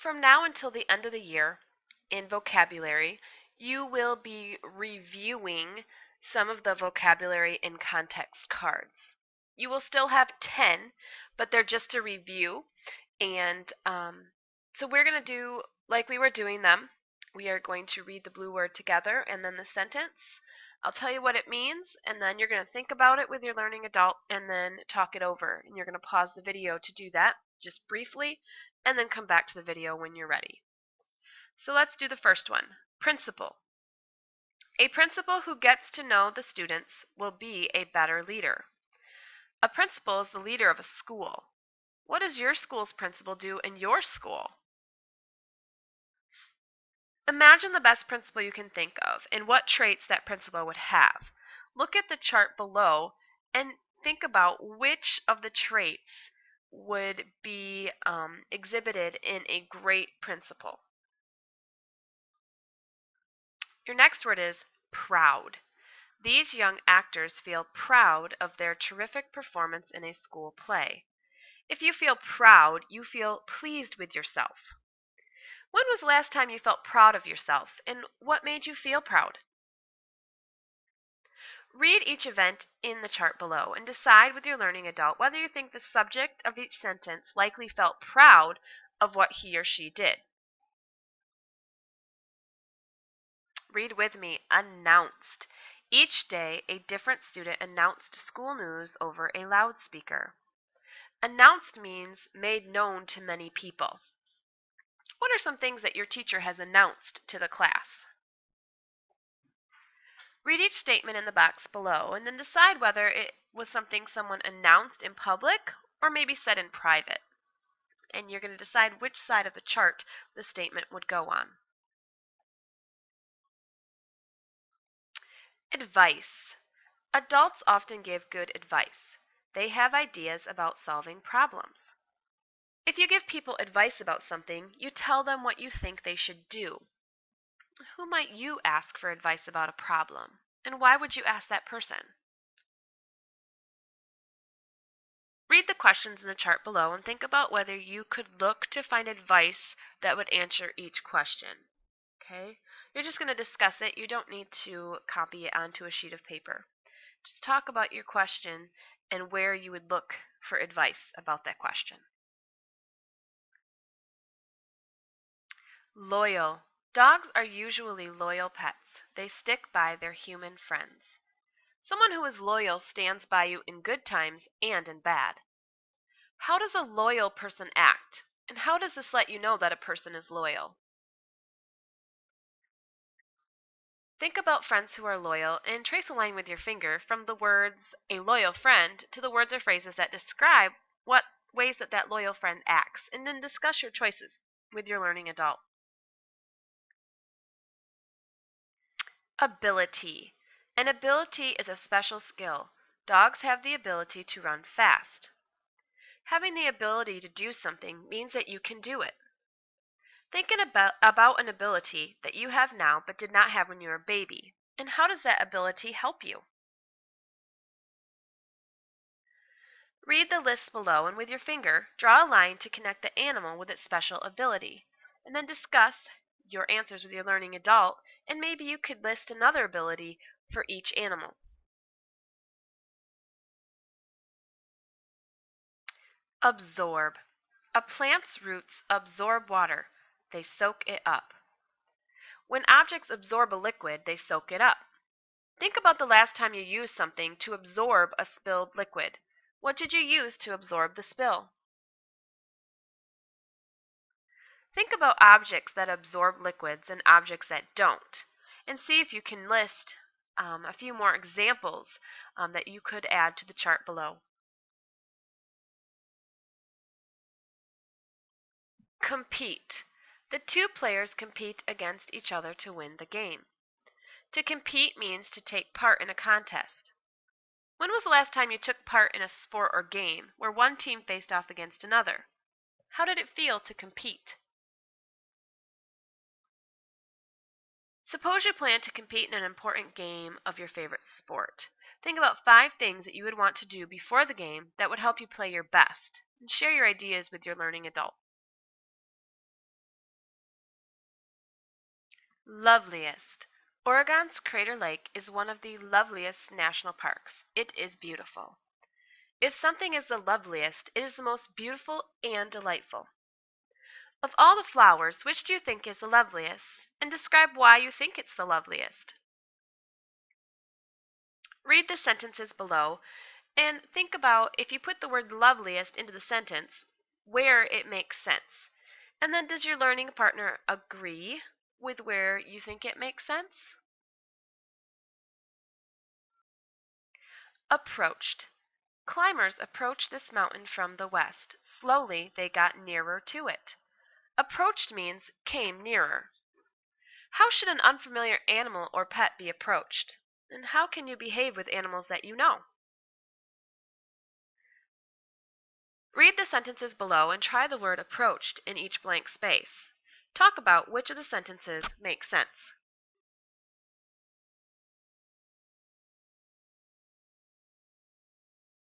From now until the end of the year, in vocabulary, you will be reviewing some of the vocabulary in context cards. You will still have 10, but they're just a review. And so we're going to do like we were doing them. We are going to read the blue word together and then the sentence. I'll tell you what it means, and then you're going to think about it with your learning adult and then talk it over. And you're going to pause the video to do that just briefly, and then come back to the video when you're ready. So let's do the first one. Principal. A principal who gets to know the students will be a better leader. A principal is the leader of a school. What does your school's principal do in your school? Imagine the best principal you can think of and what traits that principal would have. Look at the chart below and think about which of the traits would be exhibited in a great principal. Your next word is proud. These young actors feel proud of their terrific performance in a school play. If you feel proud, you feel pleased with yourself. When was the last time you felt proud of yourself, and what made you feel proud? Read each event in the chart below and decide with your learning adult whether you think the subject of each sentence likely felt proud of what he or she did. Read with me, announced. Each day, a different student announced school news over a loudspeaker. Announced means made known to many people. What are some things that your teacher has announced to the class? Read each statement in the box below and then decide whether it was something someone announced in public or maybe said in private. And you're going to decide which side of the chart the statement would go on. Advice. Adults often give good advice. They have ideas about solving problems. If you give people advice about something, you tell them what you think they should do. Who might you ask for advice about a problem? And why would you ask that person? Read the questions in the chart below and think about whether you could look to find advice that would answer each question. Okay? You're just going to discuss it. You don't need to copy it onto a sheet of paper. Just talk about your question and where you would look for advice about that question. Loyal. Dogs are usually loyal pets. They stick by their human friends. Someone who is loyal stands by you in good times and in bad. How does a loyal person act? And how does this let you know that a person is loyal? Think about friends who are loyal and trace a line with your finger from the words a loyal friend to the words or phrases that describe what ways that loyal friend acts, and then discuss your choices with your learning adult. Ability. An ability is a special skill. Dogs have the ability to run fast. Having the ability to do something means that you can do it. Think about an ability that you have now but did not have when you were a baby, and how does that ability help you? Read the list below and with your finger, draw a line to connect the animal with its special ability, and then discuss your answers with your learning adult, and maybe you could list another ability for each animal. Absorb. A plant's roots absorb water. They soak it up. When objects absorb a liquid, they soak it up. Think about the last time you used something to absorb a spilled liquid. What did you use to absorb the spill? Think about objects that absorb liquids and objects that don't, and see if you can list a few more examples that you could add to the chart below. Compete. The two players compete against each other to win the game. To compete means to take part in a contest. When was the last time you took part in a sport or game where one team faced off against another? How did it feel to compete? Suppose you plan to compete in an important game of your favorite sport. Think about 5 things that you would want to do before the game that would help you play your best, and share your ideas with your learning adult. Loveliest. Oregon's Crater Lake is one of the loveliest national parks. It is beautiful. If something is the loveliest, it is the most beautiful and delightful. Of all the flowers, which do you think is the loveliest? And describe why you think it's the loveliest. Read the sentences below and think about if you put the word loveliest into the sentence, where it makes sense. And then does your learning partner agree with where you think it makes sense? Approached. Climbers approached this mountain from the west. Slowly they got nearer to it. Approached means came nearer. How should an unfamiliar animal or pet be approached? And how can you behave with animals that you know? Read the sentences below and try the word approached in each blank space. Talk about which of the sentences make sense.